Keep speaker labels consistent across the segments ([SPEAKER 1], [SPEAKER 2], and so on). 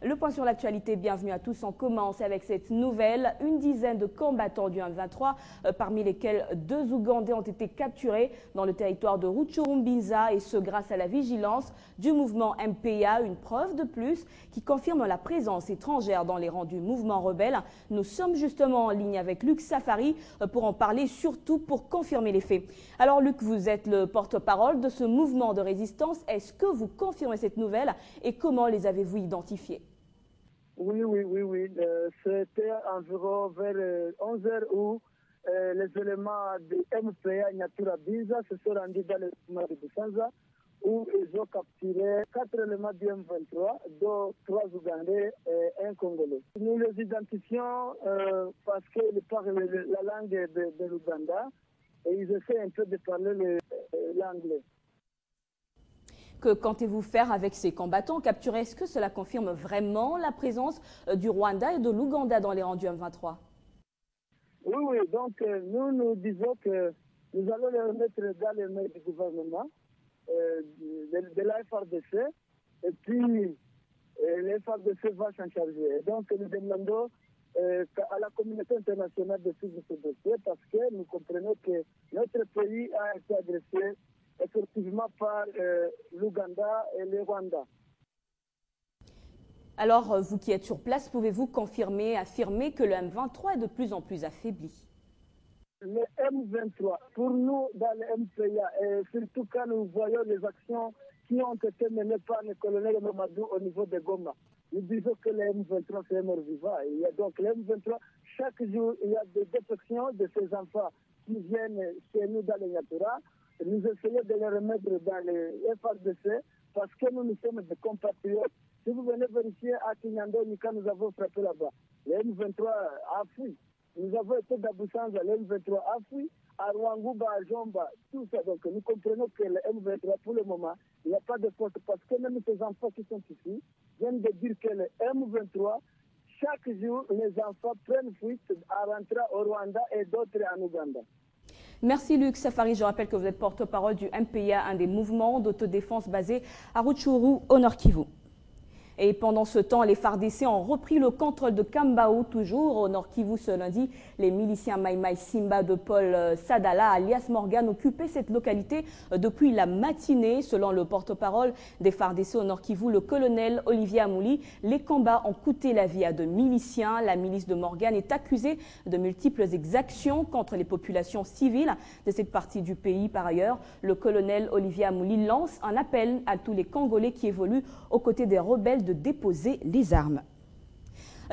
[SPEAKER 1] Le point sur l'actualité, bienvenue à tous. On commence avec cette nouvelle. Une dizaine de combattants du M23, parmi lesquels 2 Ougandais ont été capturés dans le territoire de Rutshuru-Mbinza, et ce grâce à la vigilance du mouvement MPA, une preuve de plus qui confirme la présence étrangère dans les rangs du mouvement rebelle. Nous sommes justement en ligne avec Luc Safari pour en parler, surtout pour confirmer les faits. Alors Luc, vous êtes le porte-parole de ce mouvement de résistance. Est-ce que vous confirmez cette nouvelle et comment les avez-vous identifiés?
[SPEAKER 2] Oui. C'était environ vers 11h où les éléments de MPA Nyatura Binza se sont rendus dans le mouvement de Busanza, où ils ont capturé 4 éléments du M23, dont 3 Ougandais et 1 Congolais. Nous les identifions parce qu'ils parlent la langue de l'Ouganda et ils essaient un peu de parler l'anglais.
[SPEAKER 1] Que comptez-vous faire avec ces combattants capturés? Est-ce que cela confirme vraiment la présence du Rwanda et de l'Ouganda dans les rangs du M23?
[SPEAKER 2] Oui. Donc, nous disons que nous allons les remettre dans les mains du gouvernement, de la FARDC, et puis la FARDC va s'en charger. Donc, nous demandons à la communauté internationale de suivre ce dossier parce que nous comprenons que notre pays a été agressé effectivement par l'Ouganda et le Rwanda.
[SPEAKER 1] Alors, vous qui êtes sur place, pouvez-vous affirmer que le M23 est de plus en plus affaibli?
[SPEAKER 2] Le M23, pour nous, dans le MPA, et surtout quand nous voyons les actions qui ont été menées par le colonel Mamadou au niveau de Goma, nous disons que le M23 c'est un mort-vivant. Donc le M23, chaque jour, il y a des défections de ces enfants qui viennent chez nous dans le Nyatura. Nous essayons de les remettre dans les FARDC parce que nous sommes des compatriotes. Si vous venez vérifier à Kinyando, quand nous avons frappé là-bas, le M23 a fui. Nous avons été d'Aboussanga, le M23 a fui, à Rwangouba, à Jomba, tout ça. Donc nous comprenons que le M23, pour le moment, il n'y a pas de force parce que même ces enfants qui sont ici viennent de dire que le M23, chaque jour, les enfants prennent fuite à rentrer au Rwanda et d'autres en Ouganda.
[SPEAKER 1] Merci Luc Safari. Je rappelle que vous êtes porte-parole du MPA, un des mouvements d'autodéfense basés à Rutshuru, au Nord Kivu. Et pendant ce temps, les FARDC ont repris le contrôle de Kambao, toujours au Nord Kivu ce lundi. Les miliciens Maïmaï Simba de Paul Sadala, alias Morgan, occupaient cette localité depuis la matinée. Selon le porte-parole des FARDC au Nord Kivu, le colonel Olivier Amouli, les combats ont coûté la vie à 2 miliciens. La milice de Morgan est accusée de multiples exactions contre les populations civiles de cette partie du pays. Par ailleurs, le colonel Olivier Amouli lance un appel à tous les Congolais qui évoluent aux côtés des rebelles de déposer les armes.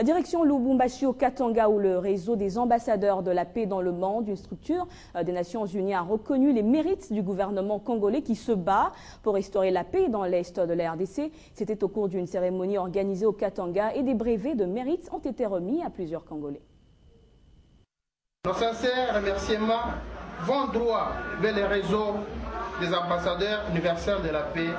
[SPEAKER 1] Direction Lubumbashi au Katanga, où le réseau des ambassadeurs de la paix dans le monde, une structure des Nations Unies, a reconnu les mérites du gouvernement congolais qui se bat pour restaurer la paix dans l'est de la RDC. C'était au cours d'une cérémonie organisée au Katanga et des brevets de mérite ont été remis à plusieurs Congolais.
[SPEAKER 3] Nos sincères remerciements vont droit vers les réseaux des ambassadeurs universels de la paix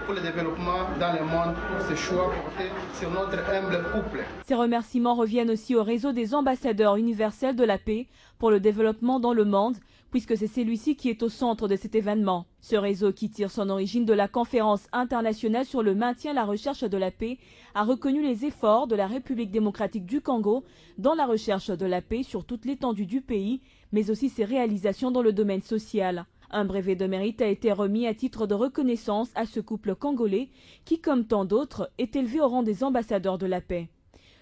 [SPEAKER 3] pour le développement dans le monde, pour ce choix porté sur notre humble couple.
[SPEAKER 1] Ces remerciements reviennent aussi au réseau des ambassadeurs universels de la paix pour le développement dans le monde, puisque c'est celui-ci qui est au centre de cet événement. Ce réseau, qui tire son origine de la conférence internationale sur le maintien et la recherche de la paix, a reconnu les efforts de la République démocratique du Congo dans la recherche de la paix sur toute l'étendue du pays, mais aussi ses réalisations dans le domaine social. Un brevet de mérite a été remis à titre de reconnaissance à ce couple congolais qui, comme tant d'autres, est élevé au rang des ambassadeurs de la paix.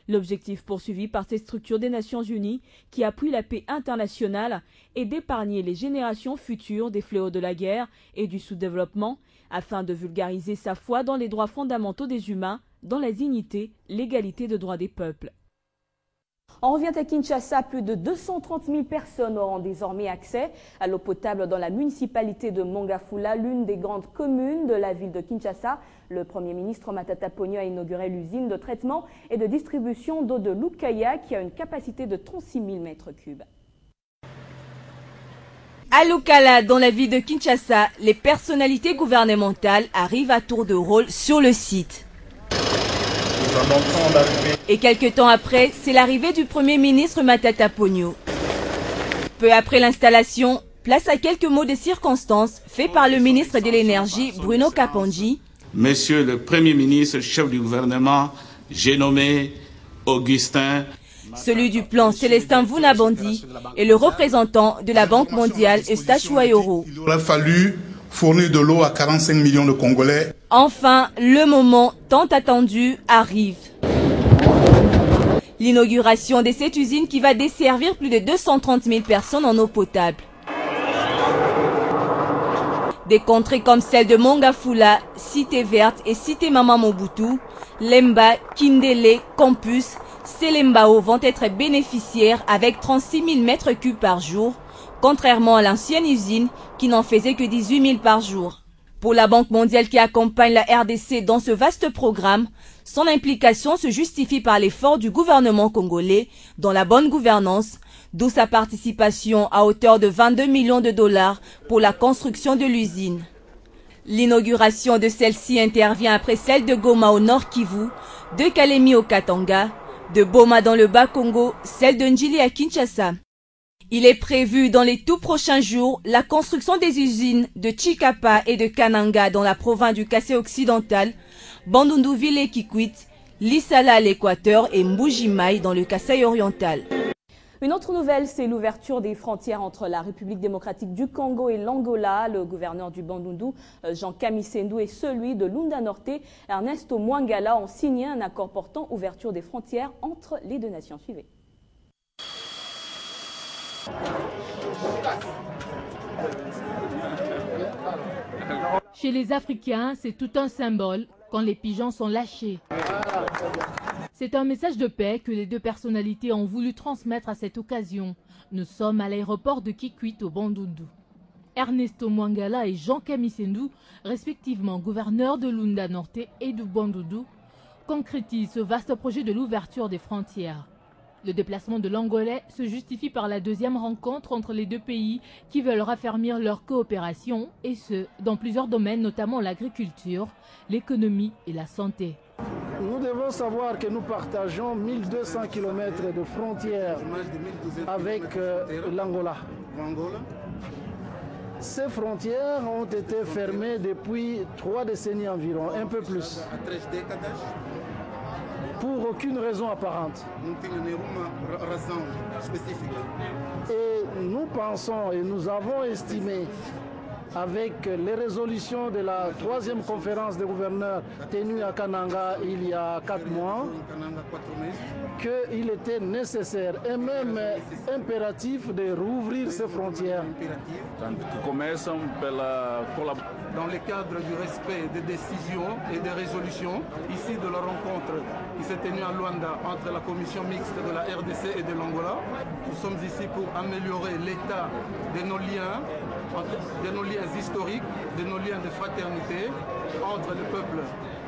[SPEAKER 1] L'objectif poursuivi par ces structures des Nations Unies qui appuient la paix internationale est d'épargner les générations futures des fléaux de la guerre et du sous-développement afin de vulgariser sa foi dans les droits fondamentaux des humains, dans la dignité, l'égalité de droits des peuples. On revient à Kinshasa, plus de 230 000 personnes auront désormais accès à l'eau potable dans la municipalité de Mongafula, l'une des grandes communes de la ville de Kinshasa. Le Premier ministre Matata Ponyo a inauguré l'usine de traitement et de distribution d'eau de Lukaya qui a une capacité de 36 000 mètres cubes.
[SPEAKER 4] À Lukala, dans la ville de Kinshasa, les personnalités gouvernementales arrivent à tour de rôle sur le site. Et quelques temps après, c'est l'arrivée du Premier ministre Matata Ponyo. Peu après l'installation, place à quelques mots de circonstances faits par le ministre de l'Énergie, Bruno Kaponji.
[SPEAKER 5] Monsieur le Premier ministre, chef du gouvernement, J'ai nommé Augustin.
[SPEAKER 4] Celui du plan Célestin Vunabandi est le représentant de la Banque mondiale Eustache Ouattara.
[SPEAKER 6] Il aurait fallu fournir de l'eau à 45 millions de Congolais.
[SPEAKER 4] Enfin, le moment tant attendu arrive. L'inauguration de cette usine qui va desservir plus de 230 000 personnes en eau potable. Des contrées comme celle de Mongafula, Cité Verte et Cité Mama Mobutu, Lemba, Kindele, Campus, Selembao vont être bénéficiaires avec 36 000 mètres cubes par jour, contrairement à l'ancienne usine qui n'en faisait que 18 000 par jour. Pour la Banque mondiale qui accompagne la RDC dans ce vaste programme, son implication se justifie par l'effort du gouvernement congolais dans la bonne gouvernance, d'où sa participation à hauteur de 22 millions de dollars pour la construction de l'usine. L'inauguration de celle-ci intervient après celle de Goma au Nord Kivu, de Kalemi au Katanga, de Boma dans le Bas-Congo, celle de Njili à Kinshasa. Il est prévu dans les tout prochains jours la construction des usines de Chikapa et de Kananga dans la province du Kassai occidental, Bandundu-Ville et Kikwit, Lissala à l'Équateur et Mbuji-Mayi dans le Kassai oriental.
[SPEAKER 1] Une autre nouvelle, c'est l'ouverture des frontières entre la République démocratique du Congo et l'Angola. Le gouverneur du Bandundu, Jean Kamisendu, et celui de Lunda Norte, Ernesto Mwangala, ont signé un accord portant ouverture des frontières entre les deux nations. Suivez.
[SPEAKER 7] Chez les Africains, c'est tout un symbole quand les pigeons sont lâchés. C'est un message de paix que les deux personnalités ont voulu transmettre à cette occasion. Nous sommes à l'aéroport de Kikwit au Bandundu. Ernesto Mwangala et Jean Kamisendu, respectivement gouverneurs de Lunda Norte et du Bandundu, concrétisent ce vaste projet de l'ouverture des frontières. Le déplacement de l'Angolais se justifie par la deuxième rencontre entre les deux pays qui veulent raffermir leur coopération, et ce, dans plusieurs domaines, notamment l'agriculture, l'économie et la santé.
[SPEAKER 2] Nous devons savoir que nous partageons 1200 km de frontières avec l'Angola. Ces frontières ont été fermées depuis 3 décennies environ, un peu plus. Pour aucune raison apparente. Et nous pensons et nous avons estimé, avec les résolutions de la 3e conférence des gouverneurs tenue à Kananga il y a 4 mois, qu'il était nécessaire et même impératif de rouvrir ces frontières.
[SPEAKER 3] Dans le cadre du respect des décisions et des résolutions, ici de la rencontre qui s'est tenue à Luanda entre la commission mixte de la RDC et de l'Angola, nous sommes ici pour améliorer l'état de nos liens historiques, de nos liens de fraternité entre le peuple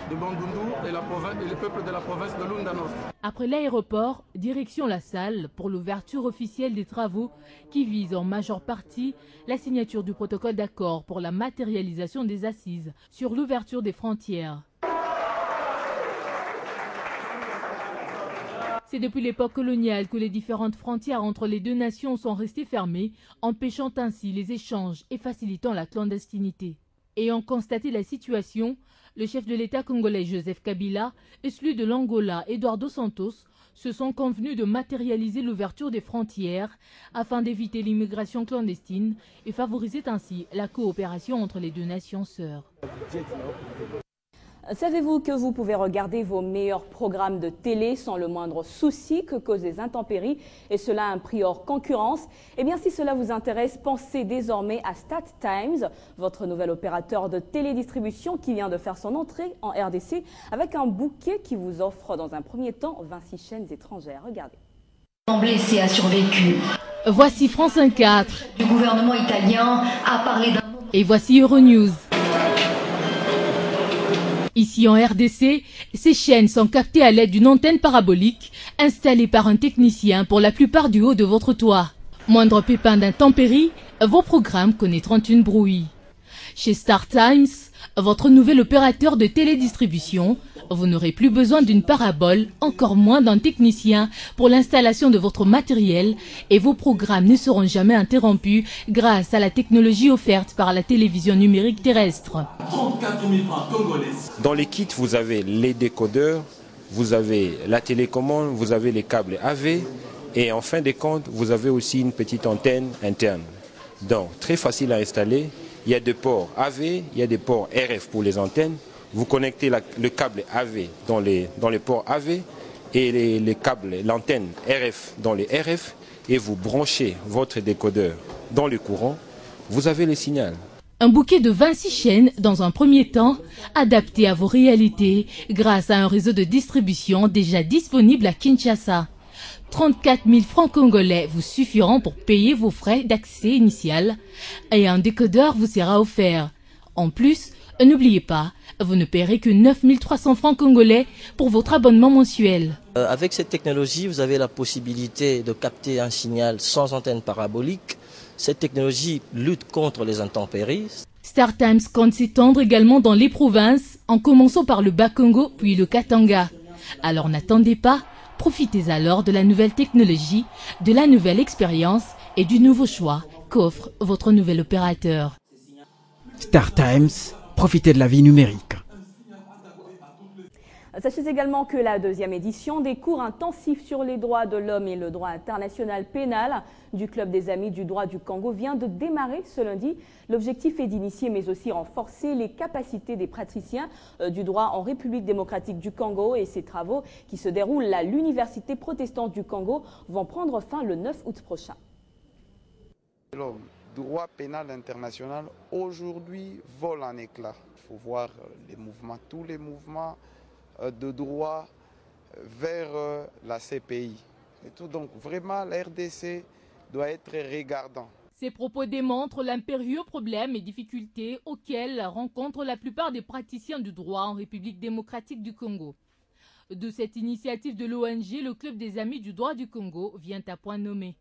[SPEAKER 3] de Bandundu et le peuple de la province de Lunda Norte.
[SPEAKER 7] Après l'aéroport, direction la salle pour l'ouverture officielle des travaux qui visent en majeure partie la signature du protocole d'accord pour la matérialisation des assises sur l'ouverture des frontières. C'est depuis l'époque coloniale que les différentes frontières entre les deux nations sont restées fermées, empêchant ainsi les échanges et facilitant la clandestinité. Ayant constaté la situation, le chef de l'État congolais Joseph Kabila et celui de l'Angola Eduardo Santos se sont convenus de matérialiser l'ouverture des frontières afin d'éviter l'immigration clandestine et favoriser ainsi la coopération entre les deux nations sœurs.
[SPEAKER 1] Savez-vous que vous pouvez regarder vos meilleurs programmes de télé sans le moindre souci que causent les intempéries, et cela à un prix hors concurrence? Eh bien, si cela vous intéresse, pensez désormais à StatTimes, votre nouvel opérateur de télédistribution qui vient de faire son entrée en RDC avec un bouquet qui vous offre dans un premier temps 26 chaînes étrangères. Regardez.
[SPEAKER 8] Blessé a survécu.
[SPEAKER 7] Voici France 24.
[SPEAKER 8] Le gouvernement italien a parlé d'un...
[SPEAKER 7] Et voici Euronews. Ici en RDC, ces chaînes sont captées à l'aide d'une antenne parabolique installée par un technicien pour la plupart du haut de votre toit. Moindre pépin d'intempérie, vos programmes connaîtront une brouille. Chez StarTimes, votre nouvel opérateur de télédistribution, vous n'aurez plus besoin d'une parabole, encore moins d'un technicien pour l'installation de votre matériel, et vos programmes ne seront jamais interrompus grâce à la technologie offerte par la télévision numérique terrestre.
[SPEAKER 9] 34 000 francs congolais. Dans les kits, vous avez les décodeurs, vous avez la télécommande, vous avez les câbles AV et en fin de compte, vous avez aussi une petite antenne interne. Donc, très facile à installer. Il y a des ports AV, il y a des ports RF pour les antennes. Vous connectez le câble AV dans les ports AV et les câbles, l'antenne RF dans les RF et vous branchez votre décodeur dans le courant. Vous avez le signal.
[SPEAKER 7] Un bouquet de 26 chaînes dans un premier temps, adapté à vos réalités grâce à un réseau de distribution déjà disponible à Kinshasa. 34 000 francs congolais vous suffiront pour payer vos frais d'accès initial et un décodeur vous sera offert. En plus, n'oubliez pas, vous ne paierez que 9 300 francs congolais pour votre abonnement mensuel.
[SPEAKER 10] Avec cette technologie, vous avez la possibilité de capter un signal sans antenne parabolique. Cette technologie lutte contre les intempéries.
[SPEAKER 7] StarTimes compte s'étendre également dans les provinces, en commençant par le Bas-Congo puis le Katanga. Alors n'attendez pas, profitez alors de la nouvelle technologie, de la nouvelle expérience et du nouveau choix qu'offre votre nouvel opérateur.
[SPEAKER 11] StarTimes, profitez de la vie numérique.
[SPEAKER 1] Sachez également que la deuxième édition des cours intensifs sur les droits de l'homme et le droit international pénal du Club des Amis du droit du Congo vient de démarrer ce lundi. L'objectif est d'initier mais aussi renforcer les capacités des praticiens du droit en République démocratique du Congo et ces travaux qui se déroulent à l'Université protestante du Congo vont prendre fin le 9 août prochain.
[SPEAKER 12] Le droit pénal international aujourd'hui vole en éclats. Il faut voir les mouvements, tous les mouvements de droit vers la CPI. Et tout, donc vraiment la RDC doit être regardant.
[SPEAKER 7] Ces propos démontrent l'impérieux problème et difficultés auxquels rencontrent la plupart des praticiens du droit en République démocratique du Congo. De cette initiative de l'ONG, le Club des Amis du droit du Congo vient à point nommé.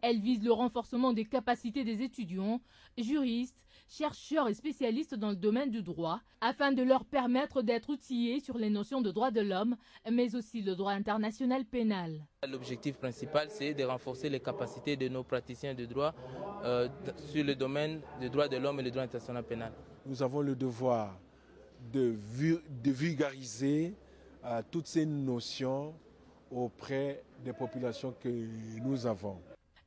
[SPEAKER 7] Elle vise le renforcement des capacités des étudiants, juristes, chercheurs et spécialistes dans le domaine du droit, afin de leur permettre d'être outillés sur les notions de droits de l'homme, mais aussi le droit international pénal.
[SPEAKER 13] L'objectif principal, c'est de renforcer les capacités de nos praticiens de droit sur le domaine des droits de l'homme et le droit international pénal.
[SPEAKER 14] Nous avons le devoir de vulgariser toutes ces notions auprès des populations que nous avons.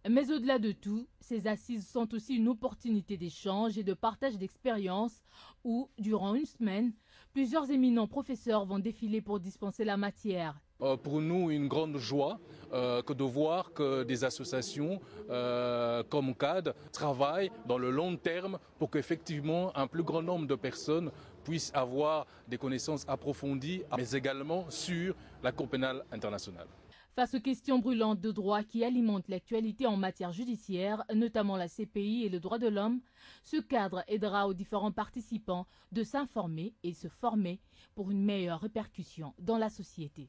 [SPEAKER 7] Mais au-delà de tout, ces assises sont aussi une opportunité d'échange et de partage d'expériences où, durant une semaine, plusieurs éminents professeurs vont défiler pour dispenser la matière.
[SPEAKER 15] Pour nous, une grande joie que de voir que des associations comme CAD travaillent dans le long terme pour qu'effectivement un plus grand nombre de personnes puissent avoir des connaissances approfondies, mais également sur la Cour pénale internationale.
[SPEAKER 7] Face aux questions brûlantes de droit qui alimentent l'actualité en matière judiciaire, notamment la CPI et le droit de l'homme, ce cadre aidera aux différents participants de s'informer et se former pour une meilleure répercussion dans la société.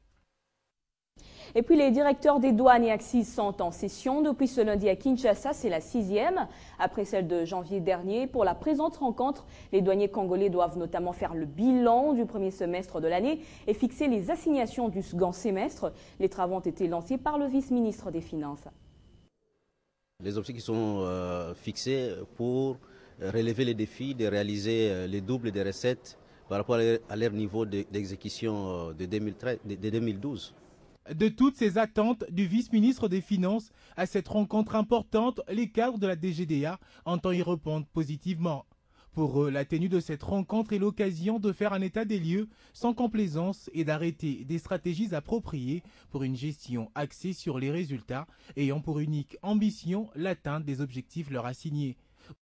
[SPEAKER 1] Et puis les directeurs des douanes et accises sont en session depuis ce lundi à Kinshasa, c'est la 6e, après celle de janvier dernier. Pour la présente rencontre, les douaniers congolais doivent notamment faire le bilan du premier semestre de l'année et fixer les assignations du second semestre. Les travaux ont été lancés par le vice-ministre des Finances.
[SPEAKER 16] Les objectifs sont fixés pour relever les défis de réaliser les doubles des recettes par rapport à leur niveau d'exécution de 2012.
[SPEAKER 17] De toutes ces attentes du vice-ministre des Finances à cette rencontre importante, les cadres de la DGDA entendent y répondre positivement. Pour eux, la tenue de cette rencontre est l'occasion de faire un état des lieux sans complaisance et d'arrêter des stratégies appropriées pour une gestion axée sur les résultats ayant pour unique ambition l'atteinte des objectifs leur assignés.